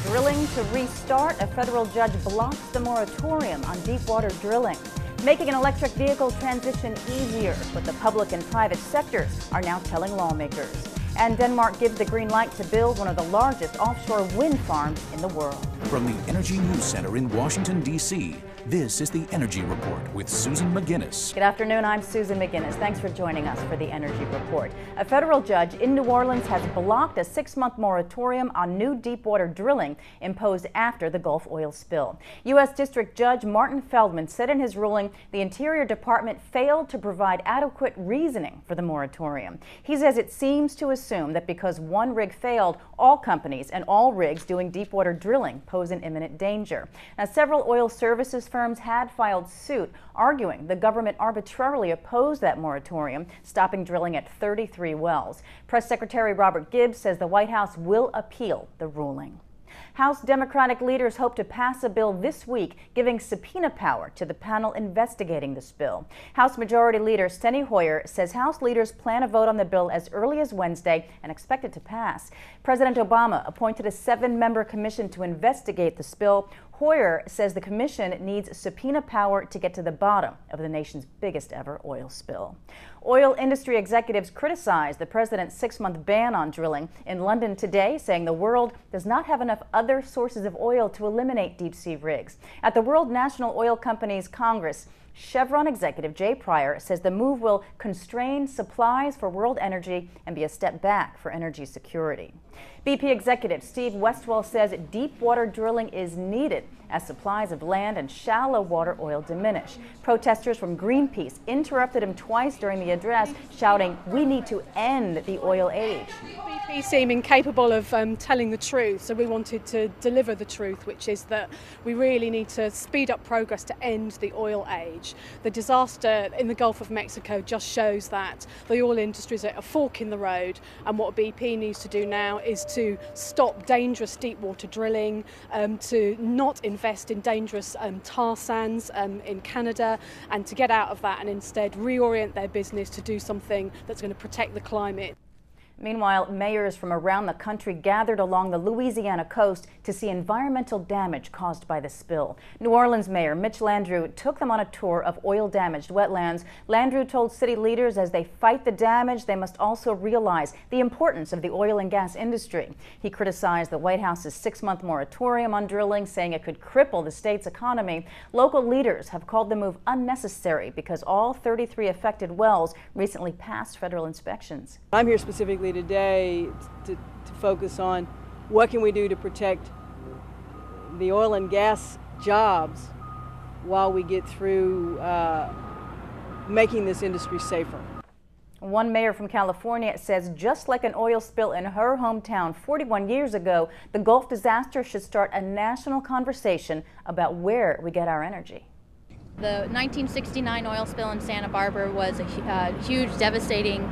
Drilling to restart, a federal judge blocks the moratorium on deepwater drilling, making an electric vehicle transition easier, but the public and private sectors are now telling lawmakers. And Denmark gives the green light to build one of the largest offshore wind farms in the world. From the Energy News Center in Washington, D.C., this is the Energy Report with Susan McGinnis. Good afternoon, I'm Susan McGinnis. Thanks for joining us for the Energy Report. A federal judge in New Orleans has blocked a 6-month moratorium on new deepwater drilling imposed after the Gulf oil spill. U.S. District Judge Martin Feldman said in his ruling the Interior Department failed to provide adequate reasoning for the moratorium. He says it seems to assume that because one rig failed, all companies and all rigs doing deepwater drilling pose an imminent danger. Now, several oil services firms had filed suit, arguing the government arbitrarily opposed that moratorium, stopping drilling at 33 wells. Press Secretary Robert Gibbs says the White House will appeal the ruling. House Democratic leaders hope to pass a bill this week giving subpoena power to the panel investigating the spill. House Majority Leader Steny Hoyer says House leaders plan to vote on the bill as early as Wednesday and expect it to pass. President Obama appointed a 7-member commission to investigate the spill. Hoyer says the commission needs subpoena power to get to the bottom of the nation's biggest ever oil spill. Oil industry executives criticized the president's 6-month ban on drilling in London today, saying the world does not have enough other sources of oil to eliminate deep-sea rigs. At the World National Oil Companies Congress, Chevron executive Jay Pryor says the move will constrain supplies for world energy and be a step back for energy security. BP executive Steve Westwell says deep water drilling is needed as supplies of land and shallow water oil diminish. Protesters from Greenpeace interrupted him twice during the address, shouting, "We need to end the oil age." BP seem incapable of telling the truth, so we wanted to deliver the truth, which is that we really need to speed up progress to end the oil age. The disaster in the Gulf of Mexico just shows that the oil industry is at a fork in the road, and what BP needs to do now is to stop dangerous deep water drilling, to not invest in dangerous tar sands in Canada, and to get out of that and instead reorient their business to do something that's going to protect the climate. Meanwhile, mayors from around the country gathered along the Louisiana coast to see environmental damage caused by the spill. New Orleans Mayor Mitch Landrieu took them on a tour of oil-damaged wetlands. Landrieu told city leaders as they fight the damage, they must also realize the importance of the oil and gas industry. He criticized the White House's 6-month moratorium on drilling, saying it could cripple the state's economy. Local leaders have called the move unnecessary because all 33 affected wells recently passed federal inspections. I'm here specifically today to focus on what can we do to protect the oil and gas jobs while we get through making this industry safer. One mayor from California says just like an oil spill in her hometown 41 years ago, the Gulf disaster should start a national conversation about where we get our energy. The 1969 oil spill in Santa Barbara was a huge, devastating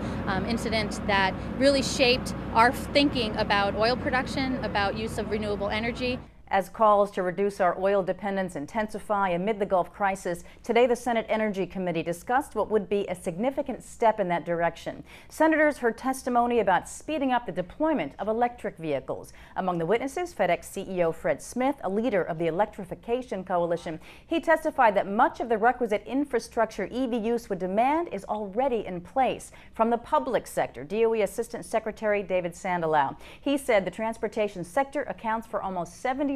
incident that really shaped our thinking about oil production, about use of renewable energy. As calls to reduce our oil dependence intensify amid the Gulf crisis, today the Senate Energy Committee discussed what would be a significant step in that direction. Senators heard testimony about speeding up the deployment of electric vehicles. Among the witnesses, FedEx CEO Fred Smith, a leader of the Electrification Coalition. He testified that much of the requisite infrastructure EV use would demand is already in place. From the public sector, DOE Assistant Secretary David Sandelau. He said the transportation sector accounts for almost 70%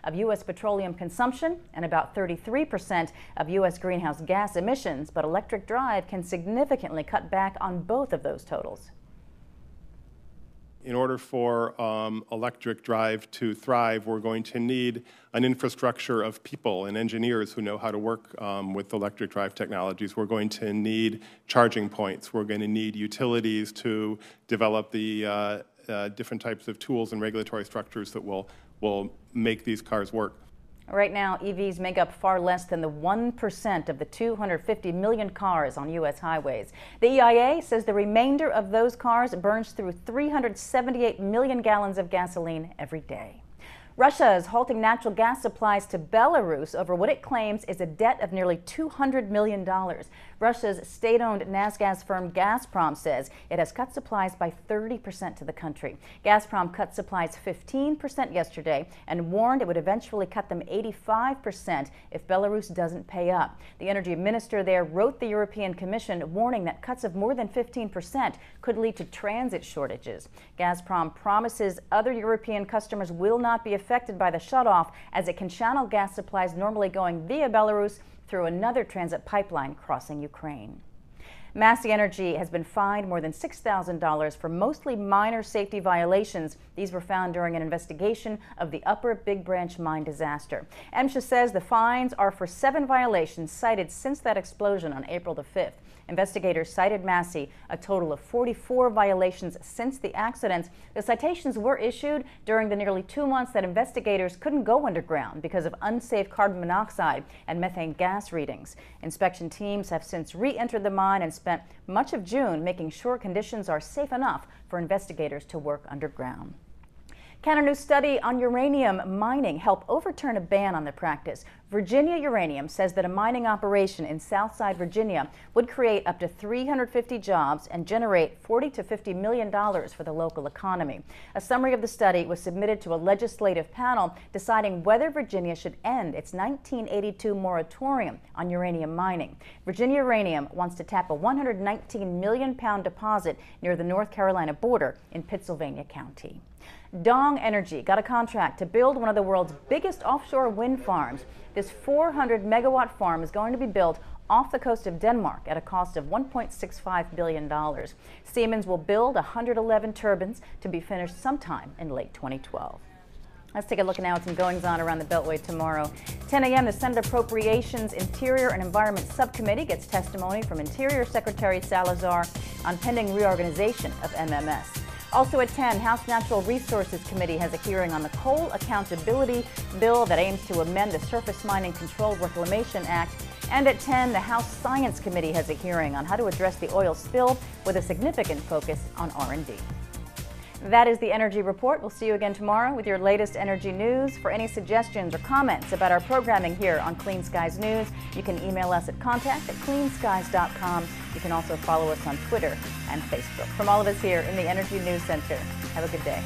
of U.S. petroleum consumption and about 33% of U.S. greenhouse gas emissions, but electric drive can significantly cut back on both of those totals. In order for electric drive to thrive, we're going to need an infrastructure of people and engineers who know how to work with electric drive technologies. We're going to need charging points. We're going to need utilities to develop the different types of tools and regulatory structures that will make these cars work. Right now, EVs make up far less than the 1% of the 250 million cars on U.S. highways. The EIA says the remainder of those cars burns through 378 million gallons of gasoline every day. Russia is halting natural gas supplies to Belarus over what it claims is a debt of nearly $200 million. Russia's state-owned NASGAS firm Gazprom says it has cut supplies by 30% to the country. Gazprom cut supplies 15% yesterday and warned it would eventually cut them 85% if Belarus doesn't pay up. The energy minister there wrote the European Commission warning that cuts of more than 15% could lead to transit shortages. Gazprom promises other European customers will not be affected by the shutoff, as it can channel gas supplies normally going via Belarus through another transit pipeline crossing Ukraine. Massey Energy has been fined more than $6,000 for mostly minor safety violations. These were found during an investigation of the Upper Big Branch mine disaster. MSHA says the fines are for 7 violations cited since that explosion on April the 5th. Investigators cited Massey a total of 44 violations since the accidents. The citations were issued during the nearly 2 months that investigators couldn't go underground because of unsafe carbon monoxide and methane gas readings. Inspection teams have since re-entered the mine and spent much of June making sure conditions are safe enough for investigators to work underground. Can a new study on uranium mining help overturn a ban on the practice? Virginia Uranium says that a mining operation in Southside Virginia would create up to 350 jobs and generate $40 to $50 million for the local economy. A summary of the study was submitted to a legislative panel deciding whether Virginia should end its 1982 moratorium on uranium mining. Virginia Uranium wants to tap a 119 million pound deposit near the North Carolina border in Pittsylvania County. Dong Energy got a contract to build one of the world's biggest offshore wind farms. This 400 megawatt farm is going to be built off the coast of Denmark at a cost of $1.65 billion. Siemens will build 111 turbines to be finished sometime in late 2012. Let's take a look now at some goings-on around the Beltway tomorrow. 10 a.m., the Senate Appropriations, Interior and Environment Subcommittee gets testimony from Interior Secretary Salazar on pending reorganization of MMS. Also at 10, House Natural Resources Committee has a hearing on the Coal Accountability Bill that aims to amend the Surface Mining Control Reclamation Act. And at 10, the House Science Committee has a hearing on how to address the oil spill with a significant focus on R&D. That is the Energy Report. We'll see you again tomorrow with your latest energy news. For any suggestions or comments about our programming here on Clean Skies News, you can email us at contact@cleanskies.com. You can also follow us on Twitter and Facebook. From all of us here in the Energy News Center, have a good day.